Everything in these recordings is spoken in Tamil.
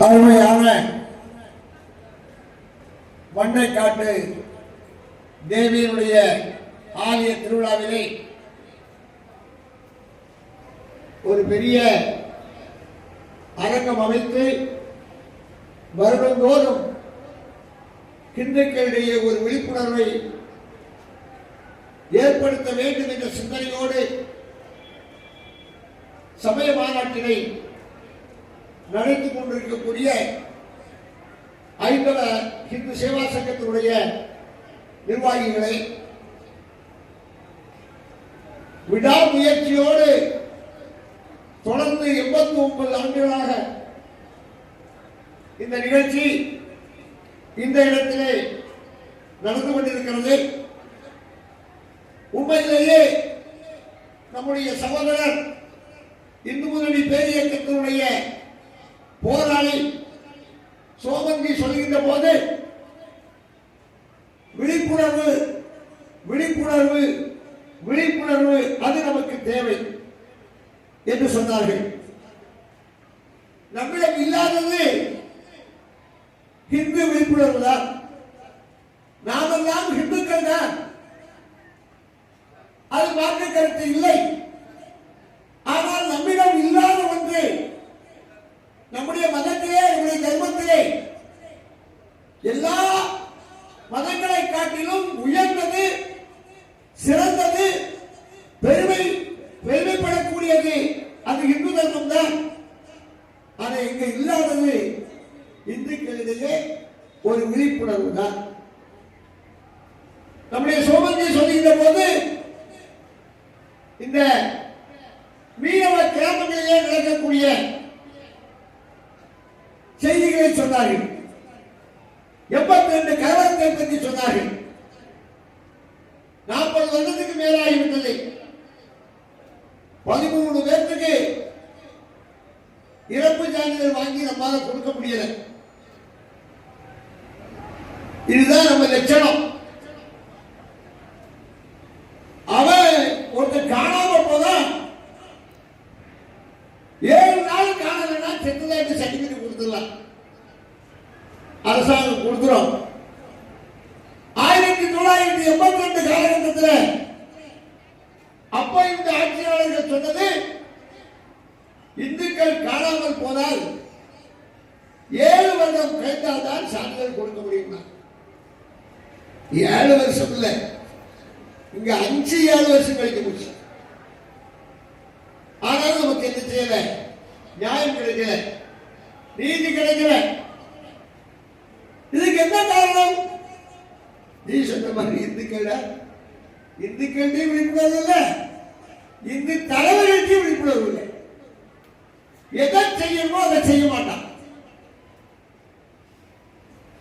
அருமையான மண்ணைக்காட்டு தேவியினுடைய ஆலய திருவிழாவிலே ஒரு பெரிய அரங்கம் அமைத்து வருடந்தோறும் இந்துக்களிடையே ஒரு விழிப்புணர்வை ஏற்படுத்த வேண்டும் என்ற சிந்தனையோடு சமய மாநாட்டினை நடத்தி கொண்டிருக்கக்கூடிய ஐந்தவ இந்து சேவா சங்கத்தினுடைய நிர்வாகிகளை விடாமுயற்சியோடு தொடர்ந்து 89 ஆண்டுகளாக இந்த நிகழ்ச்சி இந்த இடத்திலே நடந்து கொண்டிருக்கிறது. உண்மையிலேயே நம்முடைய சகோதரர் இந்து முன்னணி பேரியக்கத்தினுடைய போராளி சோமங்கி சொல்கின்ற போது விழிப்புணர்வு விழிப்புணர்வு விழிப்புணர்வு அது நமக்கு தேவை என்று சொன்னார்கள். நம்மிடம் இல்லாதது ஹிந்து விழிப்புணர்வு தான். நாமெல்லாம் ஹிந்துக்கள் தான், அது மாற்று கருத்து இல்லை. ஆனால் நம்மிடம் இல்லாத ஒன்று நம்முடைய மதத்திலே நம்முடைய தர்மத்திலே எல்லா மதங்களை காட்டிலும் உயர்ந்தது, சிறந்தது, பெருமைப்படக்கூடியது அது இந்து தர்மம் தான். ஆனால் இங்க இல்லாதது இந்துக்களிடையே ஒரு விழிப்புணர்வு தான். நம்முடைய சோமங்கி சொல்லுகின்ற போது இந்த மீனவ கிராமங்களிலே நடக்கக்கூடிய செய்திகளை சொன்னார்கள். 82 கலவரத்தை பற்றி சொன்னார்கள். 40 வருடத்துக்கு மேலாகிவிட்டது. 13 பேருக்கு இறப்பு சான்றிதழ் வாங்கி நம்மால கொடுக்க முடியல. இதுதான் நம்ம லட்சணம். அவன் ஒருத்தர் காணாம போதா 7 நாள் காணலன்னா செத்துதான் சர்டிபிகேட் கொடுத்துடலாம், அரசாங்கம் கொடுத்துரும். 1982 காலகட்டத்தில் அப்ப இந்த ஆட்சியாளர்கள் சொன்னது, இந்துக்கள் காணாமல் போனால் 7 வருடம் கழித்தால் தான் சான்றிதழ் கொடுக்க முடியும். 7 வருஷம் இல்ல, இங்க 5-7 வருஷம் கழிக்க முடிச்சு. ஆனாலும் நமக்கு என்ன செய்யல, நியாயம் கிடைக்கல, நீதி கிடைக்கல. இதுக்கு என்ன காரணம்? நீ சொன்ன மாதிரி இந்துக்கள் விழிப்புணர்வு இல்லை, இந்து தலைவர்களுக்கு விழிப்புணர்வு இல்லை. எதை செய்யணுமோ அதை செய்ய மாட்டான்.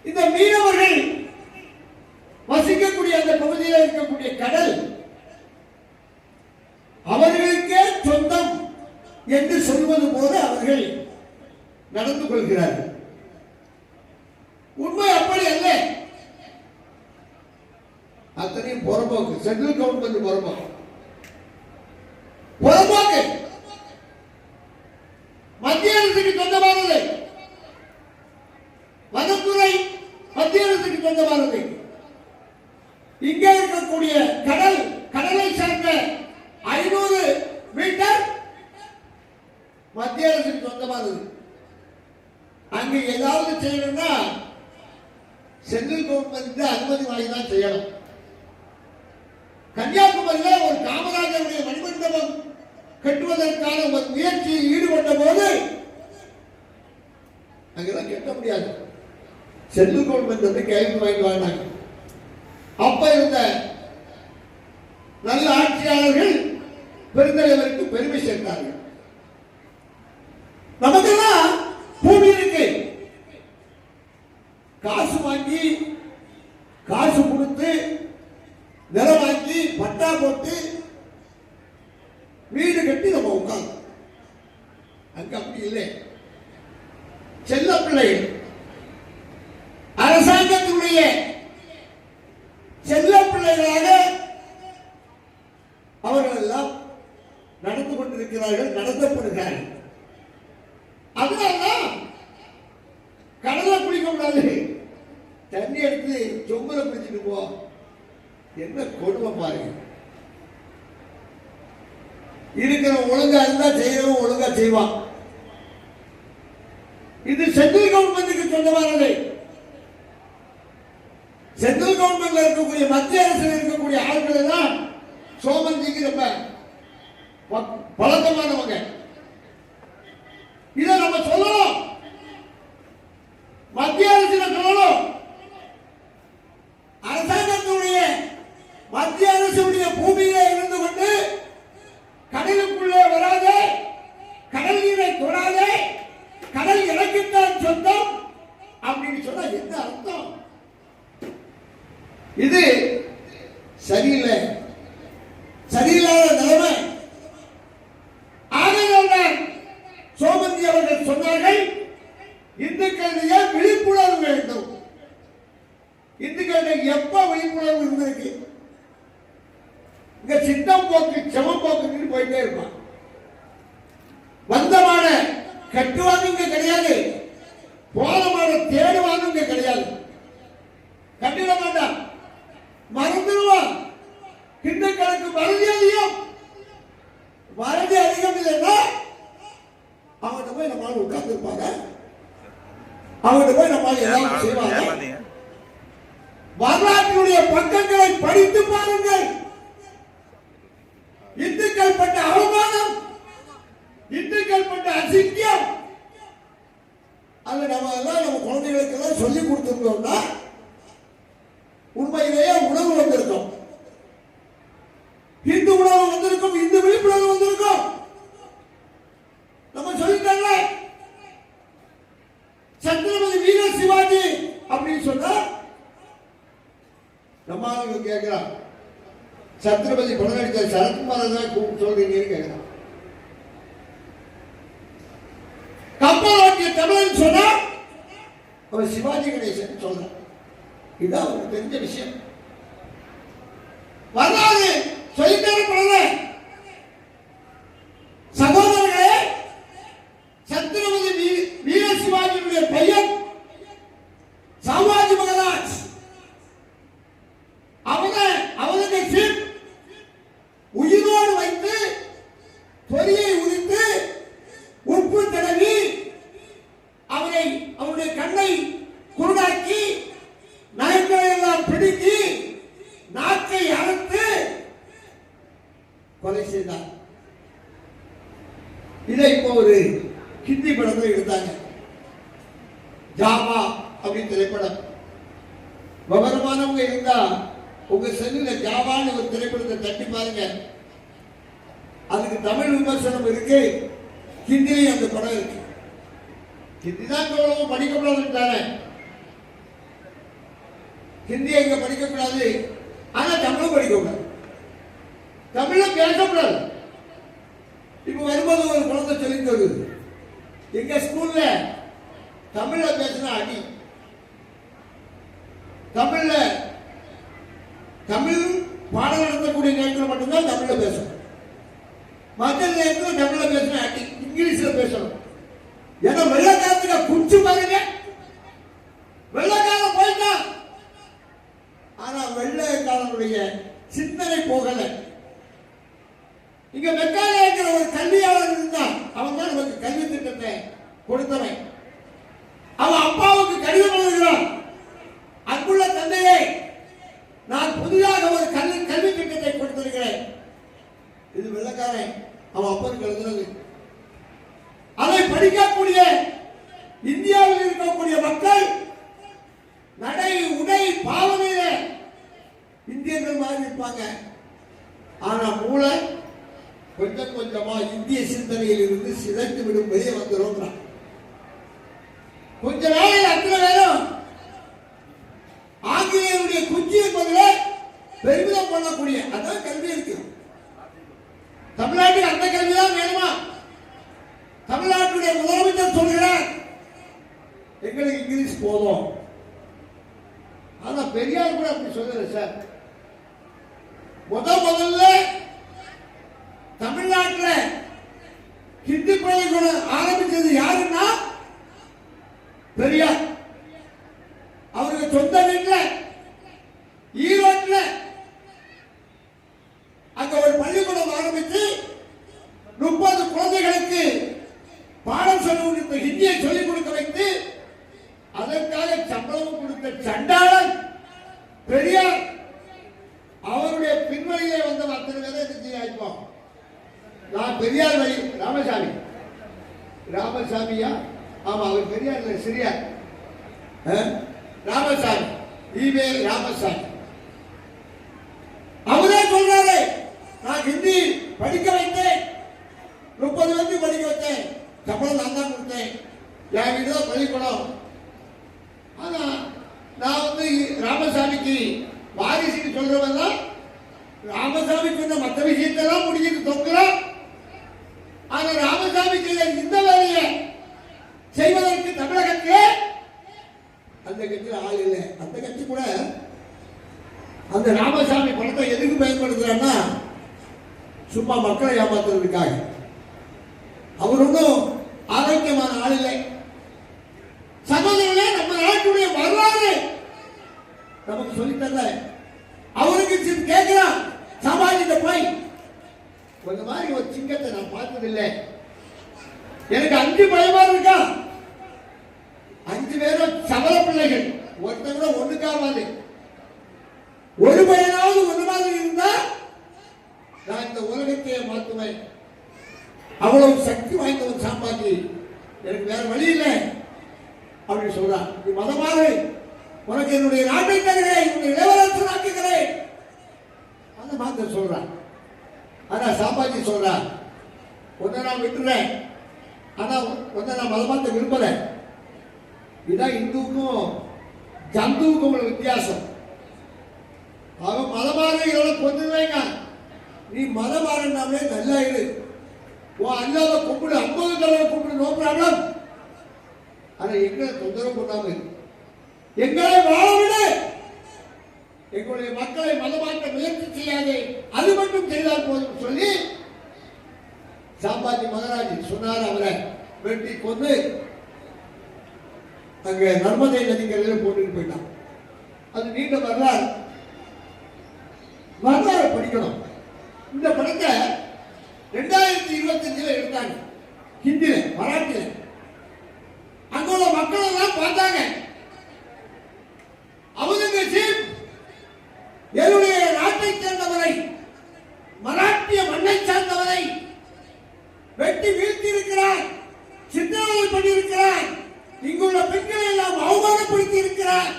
இந்த மீனவர்கள் வசிக்கக்கூடிய அந்த பகுதியில் இருக்கக்கூடிய கடல் அவர்களுக்கே சொந்தம் என்று சொல்வது போல அவர்கள் நடந்து கொள்கிறார்கள். உண்மை அப்படி அல்ல. அத்தனையும் புறம்போக்கு, சென்ட்ரல் கவர்மெண்ட் புறம்போக்கு. மத்திய அரசுக்கு சொந்தமானது, வனத்துறை மத்திய அரசுக்கு சொந்தமானது. இங்கே இருக்கக்கூடிய கடலை சார்ந்த 500 மீட்டர் மத்திய அரசுக்கு சொந்தமானது. அங்கு ஏதாவது செய்யணும்னா சென்ட்ரல் கவர்மெண்ட் அனுமதி வாங்கி தான் செய்யணும். கன்னியாகுமரியில் ஒரு காமராஜருடைய மணிமண்டபம் கட்டுவதற்கான ஒரு முயற்சியில் ஈடுபட்ட போது அங்கெல்லாம் கட்ட முடியாது. சென்ட்ரல் கவர்மெண்ட் வந்து கைது வாங்கி வாழ்ந்தாங்க. அப்ப இருந்த நல்ல ஆட்சியாளர்கள் பெருந்தலைவருக்கு பெருமை சேர்த்தார்கள். நமக்கெல்லாம் பூமி இருக்கு, காசு வாங்கி காசு கொடுத்து நிலம் வாங்கி பட்டா போட்டு வீடு கட்டி நம்ம உட்கார்ந்து. அங்க அப்படி இல்லை. செல்ல பிள்ளைகள் அரசாங்கத்தினுடைய செல்ல பிள்ளைகளாக அவர்கள் எல்லாம் நடந்து கொண்டிருக்கிறார்கள், நடத்தப்படுகிறார்கள். அதனால்தான் குடிக்க கூடாது, தண்ணி எடுத்து சொம்புல பிடிச்சிட்டு போ. என்ன கொடுமை பாருங்க. இருக்கிற ஒழுங்கா இருந்தா செய்யறவன் ஒழுங்கா செய்வான். இது சென்ட்ரல் கவர்மெண்ட்டுக்கு சொந்தமானது. சென்ட்ரல் கவர்மெண்ட்ல இருக்கக்கூடிய மத்திய அரசில் இருக்கக்கூடிய ஆட்கள் எல்லாம் சோமன்ஜிக்கு ரொம்ப பழக்கமானவங்க. இதை நம்ம சொல்லணும், மத்திய அரசில் சொல்லணும். அரசாங்கத்துடைய மத்திய அரசுடைய பூமியிலே இருந்து கொண்டு கடலுக்குள்ளே வராதே, கடல் நீரை தொடாதே, கடல் எனக்குத்தான் சொந்தம் அப்படின்னு சொன்னா என்ன அர்த்தம்? இது சரியில்லை, சரியில்லாத நிலைமை. ஆகையால் சோமந்தி அவர்கள் சொன்னார்கள், இந்துக்களிடையே விழிப்புணர்வு வேண்டும். இந்துக்களிடையே எப்ப விழிப்புணர்வு இருந்திருக்கு? இங்க சித்தம் போக்கு செமம் போக்கு போயிட்டே இருப்பான். வந்தமான கட்டுவாங்க இங்க கிடையாது, போனமான தேடுவாங்க இங்க கிடையாது. கட்டிட மாட்டான், மறந்துடுவான். இந்துக்களுக்கு மறதி அதிகம். மறதி அதிகம் இல்லைன்னா அவங்கள்ட்ட போய் நம்மளால உட்கார்ந்து இருப்பாங்க, அவங்கள்ட்ட போய் நம்மளால ஏதாவது செய்வாங்க. வரலாற்றுடைய பக்கங்களை படித்து பாருங்கள். இந்துக்கள் பட்ட அவமானம், இந்துக்கள் பட்ட அசிங்கம், அது நம்ம எல்லாம் நம்ம குழந்தைகளுக்கு எல்லாம் சொல்லி கொடுத்திருந்தோம்னா உண்மையிலேயே உணவு வந்திருக்கும், இந்து உணவு வந்திருக்கும், இந்து விழிப்புணர்வு வந்திருக்கும். நம்ம சொல்லிட்டாங்க சத்ரபதி வீர சிவாஜி அப்படின்னு சொன்னா நம்ம ஆளுங்க கேட்கிறான், சத்ரபதி படம் நடித்த சரத்குமார் தான் சொல்றீங்கன்னு கேட்கிறான். கப்பல் ஓட்டிய தமிழன் சொன்னா அவர் சிவாஜி கணேசன் சொல்றான். இதுதான் அவருக்கு தெரிஞ்ச விஷயம். வரலாறு சொல்லித்தரப்படல. சகோதரர்களே, சத்ரபதி வீர சிவாஜியுடைய பையன் சாவாஜி மகாராஜ், அவனுக்கு உயிரோடு வைத்து பொறியை உரித்து உப்பு தடவி அவனுடைய கண்ணை குருடாக்கி நகங்களை எல்லாம் பிடுங்கி நாக்கை அறுத்து கொலை செய்தார். இதை இப்போ ஒரு ஹிந்தி படத்தில் எடுத்தாங்க, ஜாவா அப்படின்னு திரைப்படம். விவரமானவங்க இருந்தா உங்க செல்லுல ஜாவான்னு ஒரு திரைப்படத்தை தட்டி பாருங்க. அதுக்கு தமிழ் விமர்சனம் இருக்கு, ஹிந்திலையும் அந்த படம் இருக்கு. ஹிந்தி தான் எவ்வளவு படிக்கப்படாதுன்னு, ஹிந்தி எங்க படிக்கக்கூடாது, ஆனா தமிழும் படிக்கக்கூடாது, தமிழ பேசக்கூடாது. இப்ப வரும்போது ஒரு குழந்தை சொல்லிட்டு வருது, எங்க ஸ்கூல்ல தமிழ்ல பேசினா அடி, தமிழ் பாடம் நடத்தக்கூடிய நேரத்தில் மட்டும்தான் தமிழ்ல பேசணும், மற்ற நேரத்தில் தமிழ்ல பேசினா அடி, இங்கிலீஷ்ல பேசணும். ஏன்னா வெள்ளக்காரத்துக்கு குடிச்சு பாருங்க, வெள்ளக்காரன் போயிட்டான், ஆனா வெள்ளைக்காரனுடைய சிந்தனை போகல. இங்க மெக்காலே இருக்கிற ஒரு கல்வியாளர் இருந்தான், அவன் தான் நமக்கு கல்வி திட்டத்தை கொடுத்தவன். அவன் அப்பாவுக்கு கடிதம் எழுதுகிறான், அன்புள்ள தந்தையே, நான் புதிதாக ஒரு கல்வி திட்டத்தை கொடுத்திருக்கிறேன். இது வெள்ளக்காரன் அவன் அப்பனுக்கு எழுதுறது. அதை படிக்கக்கூடிய இந்தியாவில் இருக்கக்கூடிய மக்கள் நடை உடை பாவனையில இந்தியர்கள் மாதிரி இருப்பாங்க, ஆனா மூளை கொஞ்சம் கொஞ்சமா இந்திய சிந்தனையில் இருந்து சிதைத்து விடும், வெளியே வந்துடும். கொஞ்ச நாளில் அத்தனை பேரும் ஆங்கிலேயருடைய குச்சி என்பதிலே பெருமிதம் பண்ணக்கூடிய அதான் கல்வி இருக்கு. தமிழ்நாட்டில் அந்த கல்விதான் வேணுமா? தமிழ்நாட்டுடைய முதலமைச்சர் சொல்கிறார், எங்களுக்கு இங்கிலீஷ் போதும். ஆனா பெரியார் கூட அப்படி சொல்லல சார். முதல்ல தமிழ்நாட்டில் ஹிந்தி பள்ளிக்கூடம் ஆரம்பிச்சது யாருன்னா பெரியார். சொந்த வீட்டுல ஈரோட்டுல அங்க ஒரு பள்ளிக்கூடம் ஆரம்பித்து 30 குழந்தைகளுக்கு பாடம் சொல்லிக் கொடுத்த ஹிந்தியை சொல்லிக் கொடுக்க வைத்து அதற்காக சம்பளம் கொடுத்த சண்டாளன் பெரியார் அவருடைய பின்வழியே வந்த அத்தனை பேரை ஆயிப்போம். நான் பெரியார் வழி ராமசாமியா ஆமா அவர் பெரியார் சிறியார் ராமசாமி ஈவே ராமசாமி அவரே சொல்றாரு நான் ஹிந்தி படிக்க வைத்தேன் 30 பேருக்கு படிக்க வைத்தேன் சம்பளம் நான் தான் கொடுத்தேன் என் வீடு தான் பள்ளிக்கூடம். ஆனா நான் வந்து ராமசாமிக்கு வாரிசுக்கு சொல்றவன் தான் ராமசாமி சொன்ன மற்ற விஷயத்தெல்லாம் முடிஞ்சிட்டு தொங்குறோம். ஆனா ராமசாமி செய்த இந்த வேலையை செய்வதற்கு தமிழகத்திலே அந்த கட்சியில் ஆள் இல்லை. அந்த கட்சி கூட அந்த ராமசாமி பணத்தை எதுக்கு பயன்படுத்துறான்னா சும்மா மக்களை ஏமாத்துறதுக்காக. அவர் ஒன்றும் ஆரோக்கியமான ஆள் இல்லை. சகோதரர்களே, நம்ம நாட்டுடைய வரலாறு நமக்கு சொல்லித்தர அவருக்கு கேட்கிறான் சமாஜிட்ட போய் கொஞ்ச மாதிரி ஒரு சிங்கத்தை நான் பார்த்ததில்லை, எனக்கு 5 பயமா இருக்கா. 5 பேரும் சபல பிள்ளைகள், ஒருத்தர் கூட ஒண்ணுக்காவாது. ஒரு பையனாவது ஒன்று மாதிரி இருந்தா நான் இந்த உலகத்தையே மாற்றுவேன். அவ்வளவு சக்தி வாய்ந்தவன் சாம்பாஜி, எனக்கு வேற வழி இல்லை அப்படின்னு சொல்றான். நீ மதமாறு, உனக்கு என்னுடைய நாட்டை தருகிறேன், என்னுடைய இளவரசன் ஆக்குகிறேன் அந்த மாத்த சொல்றான். ஆனா சாம்பாஜி சொல்றான், ஒன்ன நான் விட்டுறேன், ஆனா ஒன்ன நான் மதமாத்த விரும்பல. இதுதான் இந்துவுக்கும் ஜந்துவுக்கும் உள்ள வித்தியாசம். அவன் மதமாறு இதோட கொண்டுவேங்க, நீ மதமாறனாவே நல்லா இரு, உன் அல்லாத கும்பிடு, 50 தடவை கும்பிடு, நோ ப்ராப்ளம். ஆனா எங்களை தொந்தரவு பண்ணாம எங்களை வாழ விடு, எங்களுடைய மக்களை மதமாற்ற முயற்சி செய்யாதே, அது மட்டும் செய்தால் போதும் சொல்லி சாம்பாஜி மகாராஜ் சொன்னார். அவரை வெட்டி கொண்டு அங்க நர்மதை நதிக்கரையில் போட்டுட்டு போயிட்டான். அது நீண்ட வரலாறு படிக்கணும். இந்த படத்தை 2025 எடுத்தாங்க ஹிந்தியில, மராட்டியில. அங்குள்ள மக்கள் எல்லாம் பார்த்தாங்க. அவுரங்கசீப் என்னுடைய நாட்டை சேர்ந்தவரை, மராட்டிய மண்ணை சார்ந்தவரை வெட்டி வீழ்த்தி இருக்கிறார், சித்திரவதை பண்ணியிருக்கிறார், இங்குள்ள பெண்களை எல்லாம் அவமானப்படுத்தி இருக்கிறார்,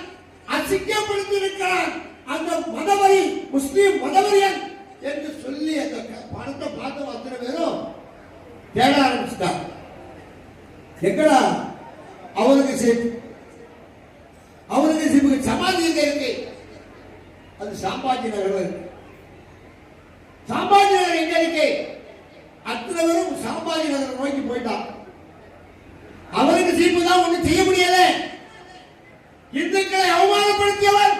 அசிங்கப்படுத்தி இருக்கிறார், அந்த மதவரி முஸ்லீம் மதவரியன் என்று சொல்லி அந்த படத்தை பார்த்த அத்தனை பேரும் தேட ஆரம்பிச்சுட்டார். எங்கடா அவுரங்கசீப்புக்கு சமாதி எங்க இருக்கு? அது சாம்பாஜி நகர்ல இருக்கு. சாம்பாஜி நகர் எங்க இருக்கு? அத்தனை பேரும் சாம்பாஜி நகர் நோக்கி போயிட்டான். அவுரங்கசீப்பு தான் ஒண்ணு செய்ய முடியல. இந்துக்களை அவமானப்படுத்தியவன்,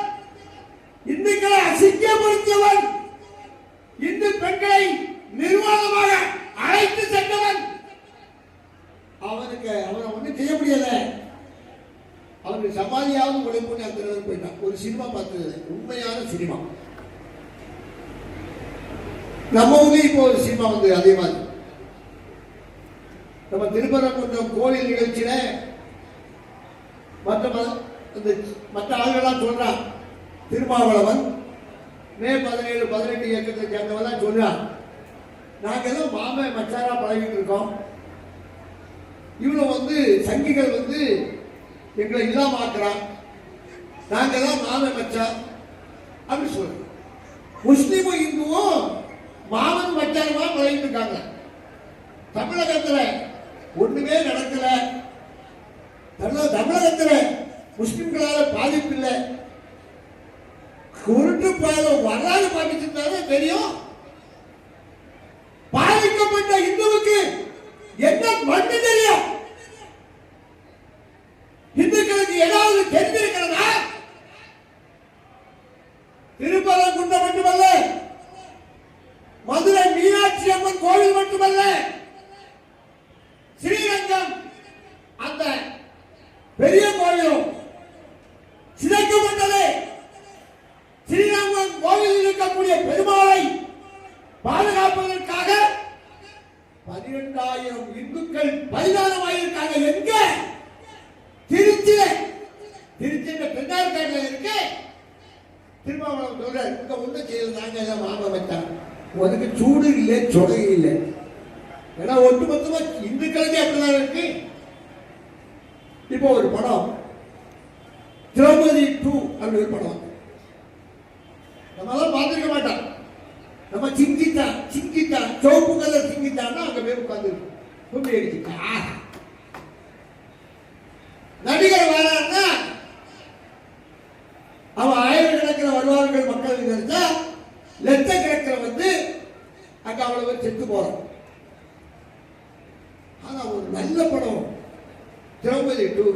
இந்துக்களை அசிங்கப்படுத்தியவன், இந்து பெண்களை நிர்வாணமாக அழைத்து சென்றவன், அவனை ஒண்ணு செய்ய முடியல. அவனுக்கு சமாதியாவது உழைப்பு அத்தனை போயிட்டான். ஒரு சினிமா பார்த்தது, உண்மையான சினிமா. நம்ம ஊர்ல இப்போ ஒரு சினிமா வந்து அதே மாதிரி நம்ம திருப்பரங்குன்றம் கோவில் நிகழ்ச்சியில மற்ற ஆளுகள்லாம் சொல்றான், திருமாவளவன் மே 17, 18 இயக்கத்தை சேர்ந்தவெல்லாம் சொல்றான், நாங்க எல்லாம் மாம மச்சாரா பழகிட்டு இருக்கோம், இவ்வளவு வந்து சங்கிகள் வந்து எங்களை இல்லாம ஆக்குறான், நாங்க தான் மாம மச்சான் அப்படி சொல்றோம். முஸ்லீமும் இந்துவும் மாமன் மச்சாரமா பழகிட்டு இருக்காங்க. தமிழகத்துல ஒண்ணுமே நடக்கல. தமிழகத்துல முஸ்லிம்களால பாதிப்பு இல்லை. குருட்டு பாதம் வரலாறு பார்த்துட்டு தெரியும். பாதிக்கப்பட்ட இந்துவுக்கு என்ன மண்ணு தெரியும்? இந்துக்களுக்கு ஏதாவது தெரிந்திருக்கிறதா? திருப்பரங்குன்றம் மட்டுமல்ல, மதுரை மீனாட்சி அம்மன் கோவில் மட்டுமல்ல, ஸ்ரீரங்கம் அந்த பெரிய கோயிலும் சிதைக்கப்பட்ட 10,000 இந்துக்கள் பலிதானமாயிருக்காங்க. எங்க? திருச்சியில. திருச்சியில பெண்ணார்காட்டில் இருக்கு. திருமாவளவன் சொல்றாரு, இங்க ஒண்ணு செய்யல, நாங்க எல்லாம் வாங்க வச்சாங்க. உனக்கு சூடு இல்லை, சொடை இல்லை. ஏன்னா ஒட்டுமொத்தமா இந்துக்களுக்கே அப்படிதான் இருக்கு. இப்போ ஒரு படம் திரௌபதி 2 அப்படி ஒரு படம் நம்ம எல்லாம் பார்த்திருக்க மாட்டோம். நம்ம சிங்கிட்டா சிவப்பு கலர் சிங்கிட்டான்னா அங்க போய் உட்கார்ந்து கும்பி அடிச்சுட்டா நடிகர் வரான்னா அவன் ஆயிரக்கணக்கில் வருவார்கள் மக்கள் நினைச்சா லட்சக்கணக்கில் வந்து அங்க அவ்வளவு செத்து போறான். ஆனா ஒரு நல்ல படம் திரௌபதி 2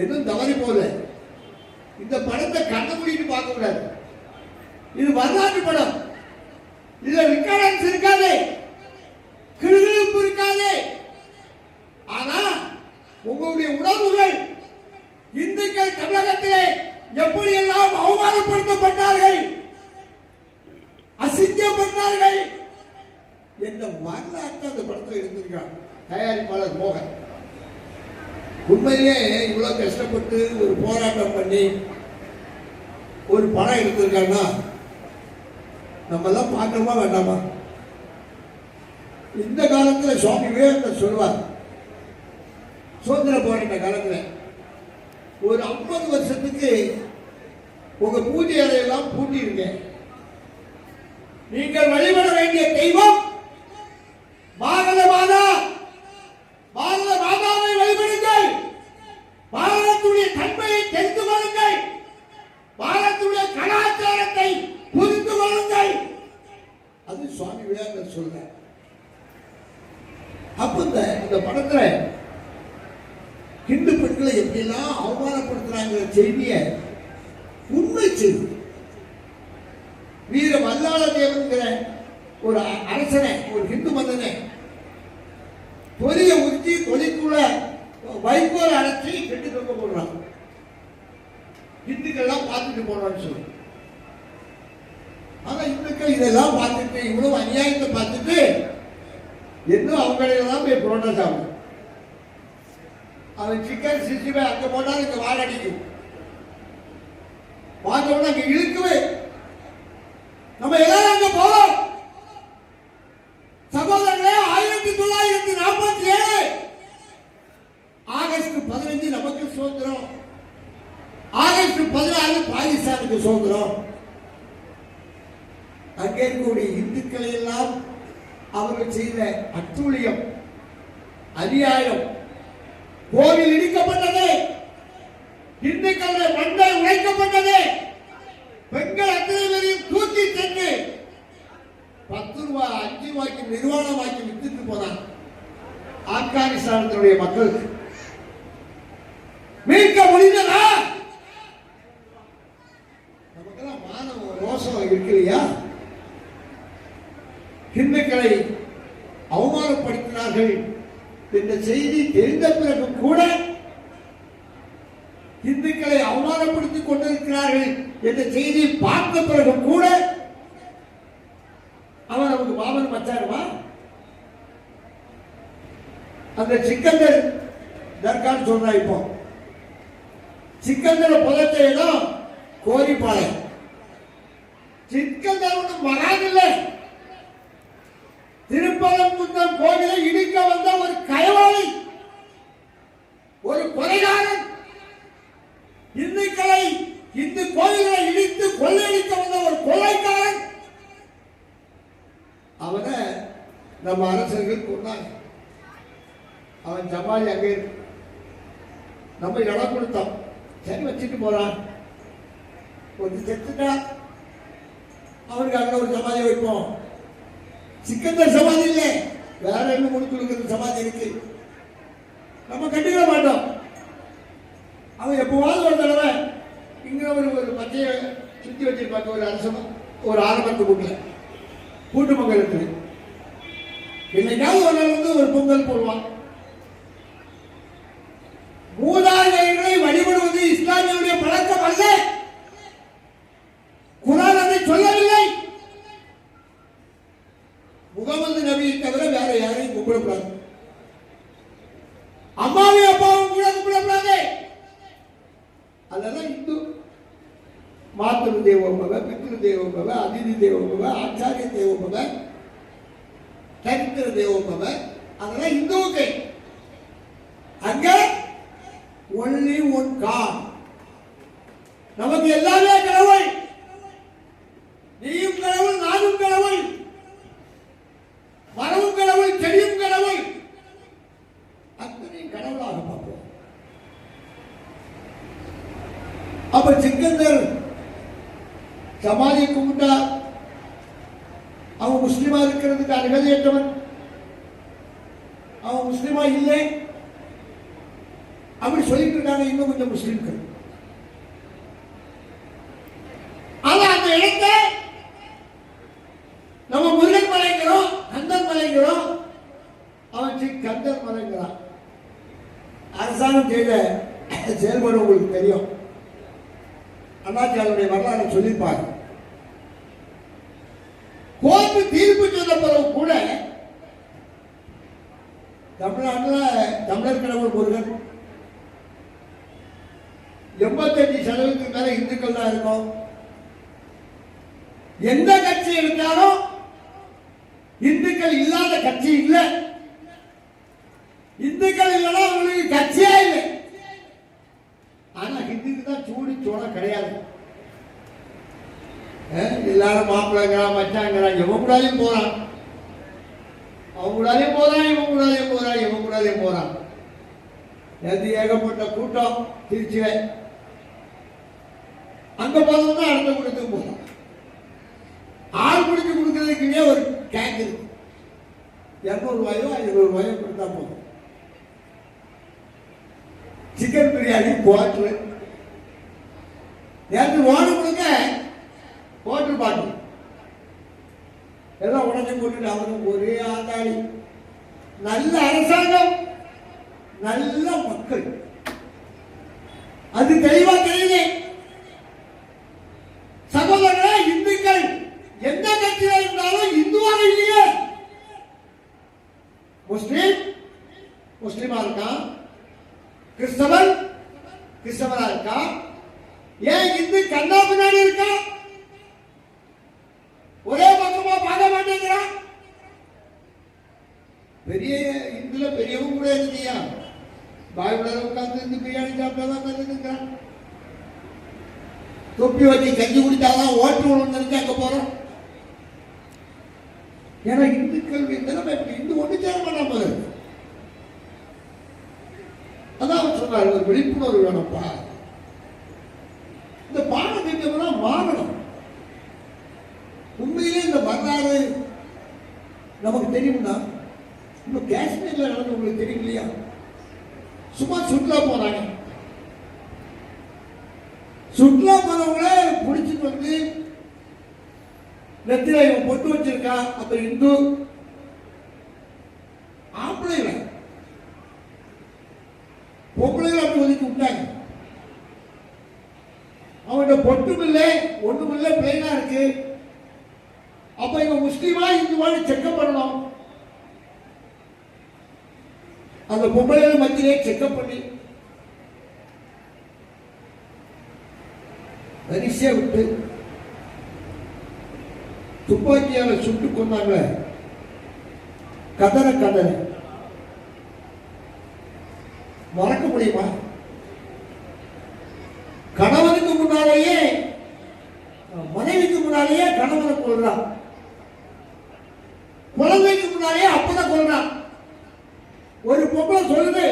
எதுவும் தவறி போல. இந்த படத்தை கண்ண முடிட்டு பார்க்க கூடாது. இது வரலாற்று படம். இதுல விக்கரன்ஸ் இருக்காது, கிளுகிழுப்பு இருக்காது. ஆனா உங்களுடைய உணர்வுகள் இந்துக்கள் தமிழகத்திலே எப்படி எல்லாம் அவமானப்படுத்தப்பட்டார்கள், அசிங்கப்பட்டார்கள் என்ற வரலாற்று அந்த படத்தில் இருந்திருக்காங்க தயாரிப்பாளர் மோகன். உண்மையிலே இவ்வளவு கஷ்டப்பட்டு ஒரு போராட்டம் பண்ணி ஒரு படம் எடுத்திருக்காங்கன்னா நம்ம எல்லாம் பார்க்கணுமா வேண்டாமா? இந்த காலத்தில் சுவாமி விவேகானந்தர் சொல்லுவார், சுதந்திர போராட்ட காலத்தில் ஒரு 50 வருஷத்துக்கு உங்க பூஜை அறையெல்லாம் பூட்டிருங்க. நீங்கள் வழிபட வேண்டிய தெய்வம் பாரத மாதா. பாரத மாதாவை வழிபடுங்கள். பாரதத்துடைய தன்மையை தெரிந்து கொள்ளுங்கள். பாரதத்துடைய கலாச்சாரத்தை புரிந்து கொள்ளுங்கள். அது சுவாமி விவேகானந்தர் சொல்ற. அப்ப இந்த படத்துல இந்து பெண்களை எப்படிலாம் அவமானப்படுத்துறாங்க செய்திய உண்மை செய்தி. வீர வல்லாள தேவன்கிற ஒரு அரசனை, ஒரு இந்து மன்னனை பொரிய உச்சி தொழிற்குள்ள வைகோல் அடைச்சி கெட்டு தொங்க போடுறாங்க. இந்துக்கள்லாம் பார்த்துட்டு போனோம்னு சொல்லி. ஆனா இந்துக்கள் இதெல்லாம் பார்த்துட்டு இவ்வளவு அநியாயத்தை பார்த்துட்டு இன்னும் அவங்களெல்லாம் போய் புரோட்டஸ் ஆகும். அவன் சிக்கன் 65 அங்க போட்டாலும் இங்க வாழ அடிக்கும். பார்த்தோம்னா அங்க இழுக்குவே. நம்ம எல்லாரும் அங்க போறோம். சகோதரர்களே, 1947 ஆகஸ்ட் 15 நமக்கு சுதந்திரம். ஆகஸ்ட் 16 பாகிஸ்தானுக்கு சுதந்திரம். அங்கே இருக்கக்கூடிய இந்துக்களை எல்லாம் அவர்கள் செய்த அட்டூழியம், அநியாயம். கோவில் இடிக்கப்பட்டது, இந்துக்களுடைய மண்டை உழைக்கப்பட்டது, பெண்கள் அத்தனை பேரையும் தூக்கி சென்று 10 ரூபாய் 5 ரூபாய்க்கு நிர்வாணமாக்கி வித்துட்டு போனான் ஆப்கானிஸ்தானத்தினுடைய மக்களுக்கு. மீட்க முடிந்ததா? நமக்கெல்லாம் மானவ ரோஷம் இருக்கு இல்லையா? இந்துக்களை அவமானப்படுத்தினார்கள் என்ற செய்தி தெரிந்த பிறகு கூட, இந்துக்களை அவமானப்படுத்திக் கொண்டிருக்கிறார்கள் என்ற செய்தியை பார்த்த பிறகு கூட அவன் நமக்கு பாபன் மச்சாருமா? அந்த சிக்கந்தர் தர்கான்னு சொல்றா. இப்போ சிக்கந்தர புதத்த இடம் கோரிப்பாளையம். சிக்கந்தர் ஒன்றும் வராதில்லை. திருப்பரங்குன்றம் கோவிலை இடிக்க வந்த ஒரு கயவாளி, ஒரு கொலைகாரன், இந்துக்களை இந்து கோவில்களை இடித்து கொள்ளையடிக்க வந்த ஒரு கொலைக்காரன். அவனை நம்ம அரசர்கள் கொண்டாங்க. அவன் ஜமாலி அங்கே நம்ம இடம் கொடுத்தோம். சரி வச்சுட்டு போறான். கொஞ்சம் செத்துட்டா அவனுக்கு அங்கே ஒரு சமாதி வைப்போம். சிக்கந்தர் சமாதி இல்லை, வேற என்ன கொடுத்து சமாதி இருக்கு. நம்ம கண்டுக்க மாட்டோம். அவன் எப்பவாவது ஒரு தடவை இங்க ஒரு பச்சைய சுத்தி வச்சிருப்பாங்க. ஒரு அரசம், ஒரு ஆரம்பத்து கூட்டில் கூட்டு பொங்கல் இருக்குது. இன்னைக்காவது ஒரு நாள் வந்து ஒரு பொங்கல் போடுவான். மூதாதையர்களை வழிபடுவது இஸ்லாமியுடைய பழக்கம் அல்ல. குர்ஆன் அதை சொல்லவில்லை. முகமது நபியை தவிர வேற யாரையும் அம்மாவையும் அப்பாவும் கூட கும்பிடக்கூடாது. அதெல்லாம் இந்து. மாத்திரு தேவோபவ, பித்ரு தேவோபவ, அதிதி தேவோபவ, ஆச்சாரிய தேவோபவ, சரித்திர தேவோபவ, அதெல்லாம் இந்துவுக்கு. அங்க ஒன்லி ஒன் காட். நமக்கு எல்லாமே கடவுள். நீயும் கடவுள், நானும் கடவுள், மரமும் கடவுள், செடியும் கடவுள், அத்தனையும் கடவுளாக பார்ப்போம். அப்ப சிக்கந்தர் சமாதியை கும்பிட்டா அவன் முஸ்லிமா இருக்கிறதுக்கு அருகதையற்றவன், அவன் முஸ்லிமா இல்லை அப்படி சொல்லிட்டு இருக்காங்க இன்னும் கொஞ்சம் முஸ்லிம்கள். ஆனா அந்த இடத்தை நம்ம முருகன் மலைங்கிறோம், கந்தன் மலைங்கிறோம், அவன் கந்தன் மலைங்கிறான். அரசாங்கம் செய்த செயல்பாடு உங்களுக்கு தெரியும். அண்ணாச்சியாருடைய வரலாறு சொல்லியிருப்பாங்க. கோர்ட்டு தீர்ப்பு சொன்ன பிறகு கூட தமிழ்நாட்டில் தமிழர் கடவுள் முருகன் 85% மேல இந்துக்கள் தான் இருக்கும். எந்த கட்சி எடுத்தாலும் இந்துக்கள் இல்லாத கட்சி இல்லை. இந்துக்கள் இல்லைன்னா அவங்களுக்கு கட்சியே இல்லை. ஆனா ஹிந்துக்கு தான் சூடி சோழ கிடையாது. எல்லாரும் மாப்பிள்ளைங்கிறான், மச்சாங்கிறான், இவன் கூடாலையும் போறான், அவன் கூடாலையும் போறான், இவன் கூடாலையும் போறான், இவன் கூடாலையும் போறான். எது ஏகப்பட்ட கூட்டம் திருச்சியில. அங்க போனோம்னா அடுத்த கூட்டத்துக்கு போறான். ஆள் பிடிச்சு கொடுக்கறதுக்குன்னே ஒரு கேங்க் இருக்கு. 200 ரூபாயோ 500 ரூபாயோ கொடுத்தா போதும். Chicken biryani quarter. நேற்று ஓடு கொடுக்க குவார்டர் பாட்டு எல்லாம் உடனே போட்டுட்டு அவனுக்கு ஒரே ஆண்டாளி. நல்ல அரசாங்கம், நல்ல மக்கள், அது தெளிவா தெரியுது. சகோதரர்களே, இந்துக்கள் எந்த கட்சியில இருந்தாலும் இந்துவாக இல்லையே. முஸ்லிம் முஸ்லிமா இருக்கான், கிறிஸ்தவன் கிறிஸ்தவனா இருக்கா. ஏன் இந்து கண்ணா பின்னாடி இருக்கா? ஒரே பக்கமா பார்க்க மாட்டேங்கிறான். பெரிய இந்துல பெரியவங்க கூட இருக்கியா, பாய்வுல உட்கார்ந்து இந்து பிரியாணி சாப்பிட்டாதான் இருக்கிறான். தொப்பி வச்சு கஞ்சி குடித்தாதான் ஓட்டு விழுந்துருக்கு அங்க போறோம். ஏன்னா இந்துக்கள் நிலைமை இந்து ஒன்று சேர மாட்டாம இருக்கு. அதான் சொன்னார், ஒரு விழிப்புணர்வு வேணும்ப்பா. இந்த பாடத்திட்டம் மாறணும். உண்மையிலே இந்த வரலாறு நமக்கு தெரியும்னா, இப்ப காஷ்மீர்ல நடந்து உங்களுக்கு தெரியும் இல்லையா? சும்மா சுற்றுலா போறாங்க. சுற்றுலா போனவங்கள பிடிச்சிட்டு வந்து நெத்தில இவன் பொட்டு வச்சிருக்கான், அப்ப இந்து. ஆம்பளைல பொம்பளைகளை அப்படி ஒதுக்கி விட்டாங்க. அவன்கிட்ட பொட்டும் இல்லை, ஒண்ணும் இல்லை, பிளைனா இருக்கு. அப்ப இவன் முஸ்லீமா இந்துவான்னு செக்அப் பண்ணணும். அந்த பொம்பளைகள் மத்தியிலே செக்அப் பண்ணி வரிசையா விட்டு துப்பாக்கியால சுட்டு கொண்டாங்க. கதற கதற மறக்க முடியுமா? கணவனுக்கு முன்னாலேயே மனைவிக்கு முன்னாலேயே கணவனை கொள்றான், குழந்தைக்கு முன்னாலேயே அப்பனை கொள்றான். ஒரு பொம்பளை சொல்லுது,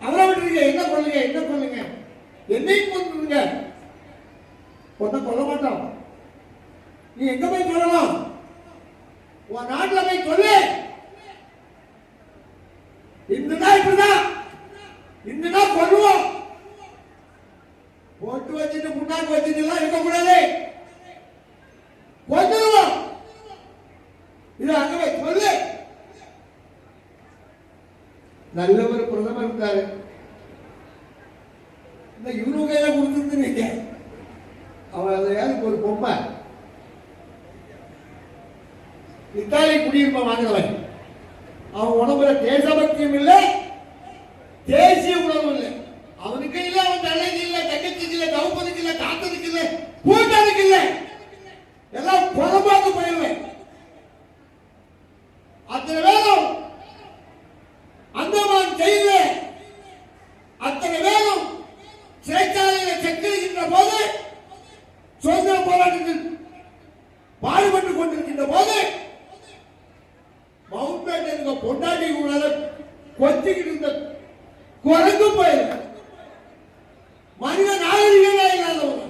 அவரை விட்டுருங்க, என்ன கொள்ளுங்க, என்ன கொள்ளுங்க, என்னையும் கொண்டுருங்க, கொண்ட கொல்ல மாட்டோம். நீ எங்க போய் சொல்லலாம்? உன் நாட்டில் போய் சொல்லு. இந்துனா இப்படிதான், இந்துனா கொள்ளுவோம். போட்டு வச்சுட்டு முன்னாடி வச்சுட்டு எல்லாம் இருக்கக்கூடாது, கொண்டுருவோம். இது அங்க போய் சொல்லு. நல்ல ஒரு பிரதமர் இருந்தாரு. இந்த இவரு கையில கொடுத்துருந்தீங்க, அவன் அதையாவது ஒரு பொம்மை இத்தாலி குடியிருப்ப வாங்கினவன். அவன் உடம்புல தேசபக்தியும் இல்லை, தேசிய உணர்வும் இல்லை. அவனுக்கு இல்ல, அவன் தலைக்கு இல்ல, தங்கத்துக்கு இல்ல, தவப்பதுக்கு இல்ல, தாத்ததுக்கு இல்ல, பூட்டானுக்கு இல்ல, எல்லாம் புறம்பாக்கு போயிடுவேன். அத்தனை வேகம் அந்தமான் ஜெயில அத்தனை வேகம் சிறைச்சாலையில செக்கிருக்கின்ற போது, சுதந்திர போராட்டத்தில் பாடுபட்டுக் கொண்டிருக்கின்ற போது மவுண்ட் பேட்டன் பொண்டாட்டி கொத்திக்கிட்டு இருந்த குரங்கு போயிருக்க மனித நாகரிகமே இல்லாதவங்க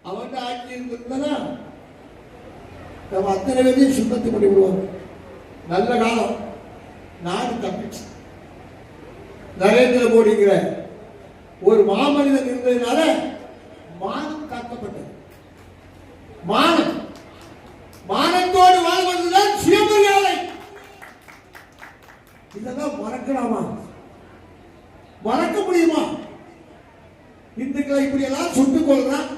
அவன் ஆட்சி இருந்திருந்தா நம்ம அத்தனை பேரையும் சுத்தத்தை பண்ணி விடுவாங்க. நல்ல காலம் நாடு தப்பிச்சு. நரேந்திர மோடிங்கிற ஒரு மாமனிதன் இருந்ததுனால மானம் காக்கப்பட்டது. மானம், மானத்தோடு வாழ்வதுதான் சுயமரியாதை. இதெல்லாம் மறக்கலாமா? மறக்க முடியுமா? இந்துக்களை இப்படி எல்லாம் சுட்டுக் கொள்றான்.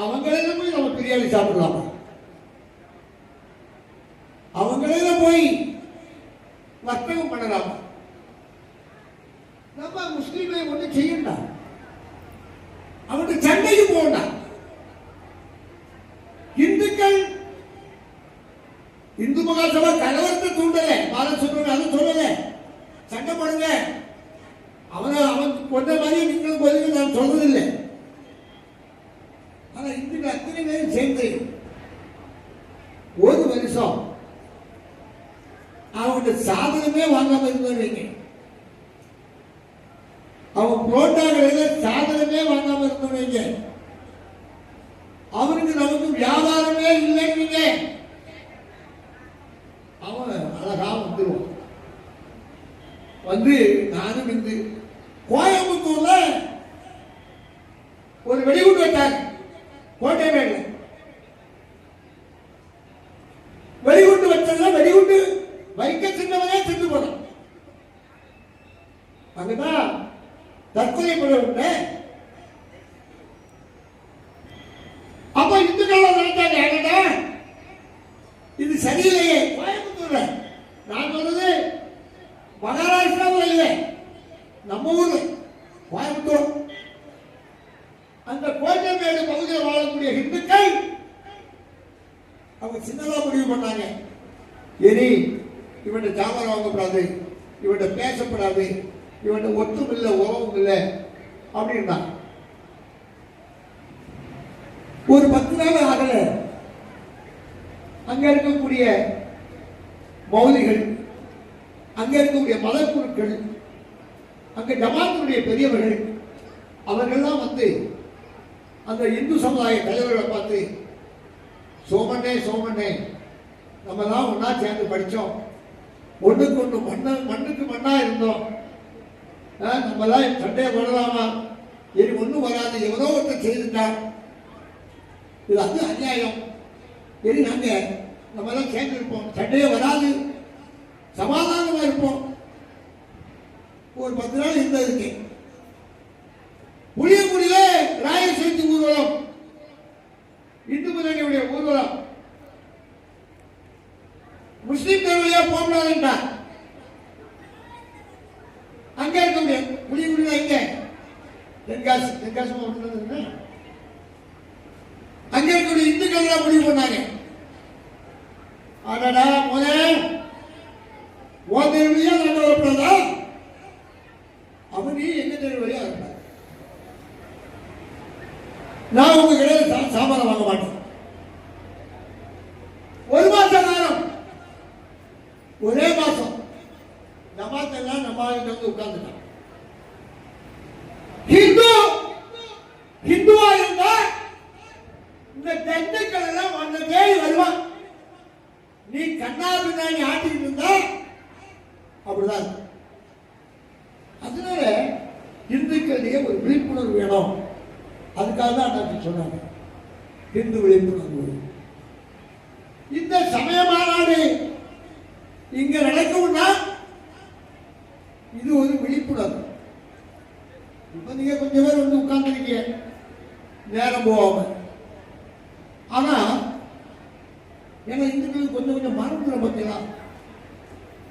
அவங்களிடம் போய் நம்ம பிரியாணி சாப்பிடலாமா? அவங்களிடம் போய் வர்த்தகம் பண்ணலாமா? நம்ம முஸ்லீம்களை ஒண்ணு செய்யண்டா, அவனுக்கு சண்டைக்கு போகண்டா. இந்துக்கள் இந்து மகாசபா கலவரத்தை தூண்டல, பாரத சொல்ற அது சொல்லல, சண்டை போடுங்க, அவன் கொண்ட மாதிரி நீங்களும் போதுங்க நான் சொல்றதில்லை. ஆனா இந்துக்கள் அத்தனை பேரும் சேர்ந்து ஒரு வருஷம் அவனுடைய சாதனமே வாங்காம இருந்தவங்க, அவன் புரோட்டாக்களை சாதனமே வாங்காம இருந்தவங்க, அவனுக்கு நமக்கு வியாபாரமே இல்லைங்க. அவன் அழகா வந்துருவான். வந்து நானும் இந்து கோயம்புத்தூர்ல ஒரு வெடிகுண்டு வச்சாங்க. கோட்டை மேல வெடிகுண்டு வச்சதுல வெடிகுண்டு வைக்க சின்னவனே சென்று போனான். அங்கதான் தற்கொலை பண்ண விட்ட. அப்ப இந்துக்கள் நினைச்சாங்க இது சரியில்லையே. கோயம்புத்தூர்ல நான் சொல்றது மகாராஷ்டிராவில் இல்லை, நம்ம ஊர்ல கோயம்புத்தூர். அந்த கோட்டைமேடு பகுதியில் வாழக்கூடிய இந்துக்கள் அவங்க சின்னதா முடிவு பண்ணாங்க, இனி இவன் ஜாமர் வாங்கப்படாது, இவன் பேசப்படாது, இவன் ஒத்தும் இல்லை உறவும் இல்லை அப்படின்னா. ஒரு 10 நாள் ஆகல, அங்க இருக்கக்கூடிய மௌலிகள், அங்க இருக்கக்கூடிய மத குழுக்கள், அங்க ஜமாத்துடைய பெரியவர்கள் அவர்கள்லாம் வந்து அந்த இந்து சமுதாய தலைவர்களை பார்த்து, சோமண்ணே சோமண்ணே நம்ம தான் ஒன்னா சேர்ந்து படித்தோம், ஒன்றுக்கு ஒன்று மண்ணுக்கு மண்ணா இருந்தோம், நம்ம தான் சண்டையை பண்ணலாமா? இனி ஒன்றும் வராது, எவனோ ஒருத்தர் செய்துட்டான், இது அது அநியாயம், இனி நாங்க நம்ம எல்லாம் சேர்ந்து இருப்போம், சண்டையே வராது, சமாதானமா இருப்போம். ஒரு 10 நாள் இருந்ததுக்கு புளியங்குடியில ராயல் சேர்த்து ஊர்வலம், இந்து முன்னணியுடைய ஊர்வலம், முஸ்லிம் தெருவிலையா போகக்கூடாதுன்றார். அங்க இருக்க முடியும். புளியங்குடியில எங்க தென்காசி மாவட்டத்தில் அங்க இருக்கக்கூடிய இந்துக்கள் தான் முடிவு பண்ணாங்க. ஆடாடா முதல் உன் தெருவிலையா நாங்க வரப்படாதா, அவன் நீ எங்க தெருவிலையா இருப்ப, நான் உங்க கிடையாது சாமான் வாங்க மாட்டேன். ஒரு மாச காலம், ஒரே மாசம் ஜமாத்தெல்லாம் நம்ம வந்து உட்கார்ந்துட்டான். ஹிந்துவா இருந்தா இந்த தந்துக்கள் எல்லாம் வந்த தேடி வருவான். நீ கண்ணா பின்னாடி ஆட்டிட்டு இருந்தா அப்படிதான். அதனால இந்துக்களிடையே ஒரு விழிப்புணர்வு வேணும். அதுக்காக தான் நான் சொன்னாங்க இந்து விழிப்புணர்வு. இந்த சமய மாநாடு இங்க நடக்கும்னா இது ஒரு விழிப்புணர்வு. இப்ப நீங்க கொஞ்சம் பேர் வந்து உட்கார்ந்துருக்கீங்க நேரம் போவாம. ஆனா ஏன்னா இந்துக்கள் கொஞ்சம் கொஞ்சம் மறந்து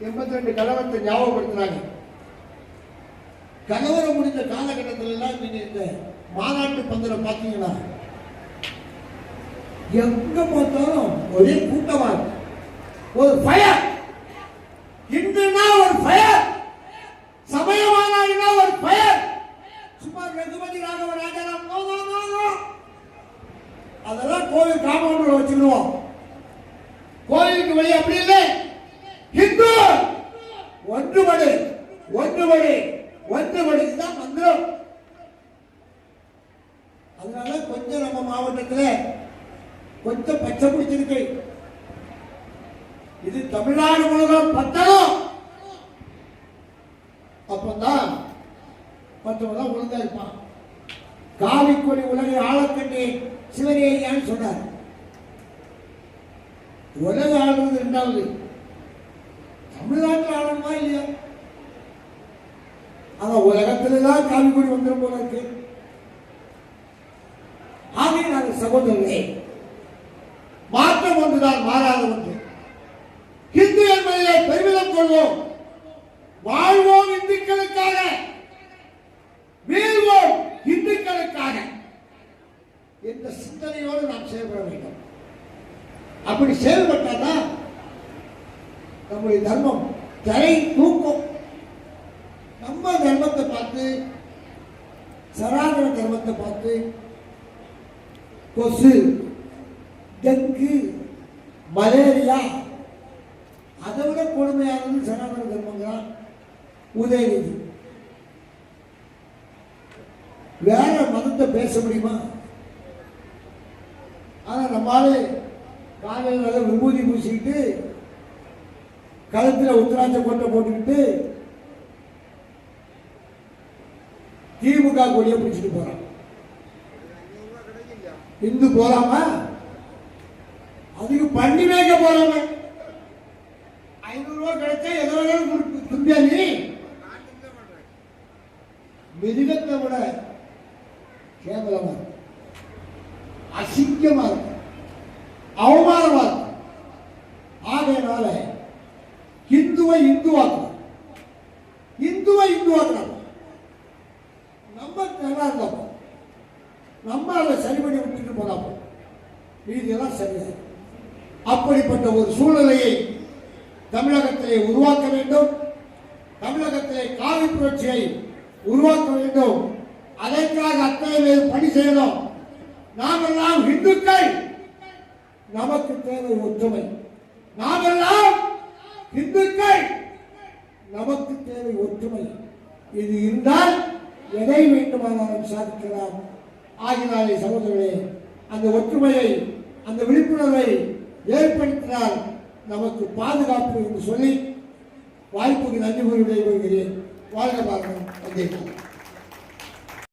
82 கலவரத்தை ஞாபகப்படுத்தினாங்க. கலவரம் முடிந்த காலகட்டத்தில் எல்லாம் நீங்க இந்த மாநாட்டு பந்தல பாத்தீங்கன்னா எங்க பார்த்தாலும் ஒரே கூட்டமா இருக்கு. ஒரு ஃபயர், இந்துனா ஒரு ஃபயர், சமய மாநாடுனா ஒரு ஃபயர். சுமார் ரகுபதி ராகவ ராஜாராம் அதெல்லாம் கோவில் காம்பவுண்ட்ல வச்சுக்கிடுவோம். கோயிலுக்கு வெளியே அப்படி இல்லை. ஹிந்து ஒன்றுபடு, ஒன்றுபடு, ஒன்றுபடு இதுதான் மந்திரம். அதனால கொஞ்சம் நம்ம மாவட்டத்தில் கொஞ்சம் பச்சை பிடிச்சிருக்கு. இது தமிழ்நாடு முழுவதும் பத்தணும். அப்பதான் மற்றவங்க ஒழுங்கா இருப்பான். காவிக்கொடி உலகை ஆளக்கண்டி சிவனேரியான்னு சொன்னார். உலக ஆளுநர் இரண்டாவது, தமிழ்நாட்டில் ஆளணுமா இல்லையா? ஆனா உலகத்தில்தான் காவிக்கொடி வந்துடும் போல இருக்கு. ஆகவே நாங்கள் சகோதரர்களே, மாற்றம் ஒன்றுதான், மாறாத ஒன்று. இந்து என்பதிலே பெருமிதம் கொள்வோம். வாழ்வோம் இந்துக்களுக்காக, வீழ்வோம் இந்துக்களுக்காக என்ற சிந்தனையோடு நாம் செயல்பட வேண்டும். அப்படி செயல்பட்டாதான் நம்முடைய தர்மம் தரை தூக்கும். நம்ம தர்மத்தை பார்த்து, சனாதன தர்மத்தை பார்த்து கொசு, டெங்கு, மலேரியா, அதை விட கொடுமையானது சனாதன தர்மங்கிறான் உதயநிதி. வேற மதத்தை பேச முடியுமா? ஆனா நம்மாலே காலையில் நல்ல விபூதி பூசிக்கிட்டு, கழுத்துல உத்தராட்ச கொட்டை போட்டுக்கிட்டு திமுக கொடியை பிடிச்சிட்டு போறான். இந்து போறாம அதுக்கு பண்ணி வைக்க போறாம 500 ரூபாய் கிடைச்சா எதோ தும்பியா நீ மிருகத்தை விட கேவலமா இருக்கு, அசிங்கமா இருக்கு, அவமானமா இருக்கு. ஆகையினால இந்துவை இந்துவாக்கணும், இந்துவை இந்துவாக்கணும். நம்ம நல்லா இருந்தோம், நம்ம அதை சரி பண்ணி விட்டுட்டு போனாப்போ இதெல்லாம் சரியாது. அப்படிப்பட்ட ஒரு சூழ்நிலையை தமிழகத்திலே உருவாக்க வேண்டும். தமிழகத்திலே காவி புரட்சியை உருவாக்க வேண்டும். அதற்காக அத்தனை பேர் பணி செய்யணும். நாமெல்லாம் இந்துக்கள், நமக்கு தேவை ஒற்றுமை. நாமெல்லாம் இந்துக்கள், நமக்கு தேவை ஒற்றுமை. இது இருந்தால் எதை வேண்டுமானாலும் சாதிக்கலாம். ஆகினாலே சகோதரர்களே, அந்த ஒற்றுமையை, அந்த விழிப்புணர்வை ஏற்படுத்தினால் நமக்கு பாதுகாப்பு என்று சொல்லி வாய்ப்புக்கு நன்றி கூறி விடைபெறுகிறேன். வாழ்க பாரதம்.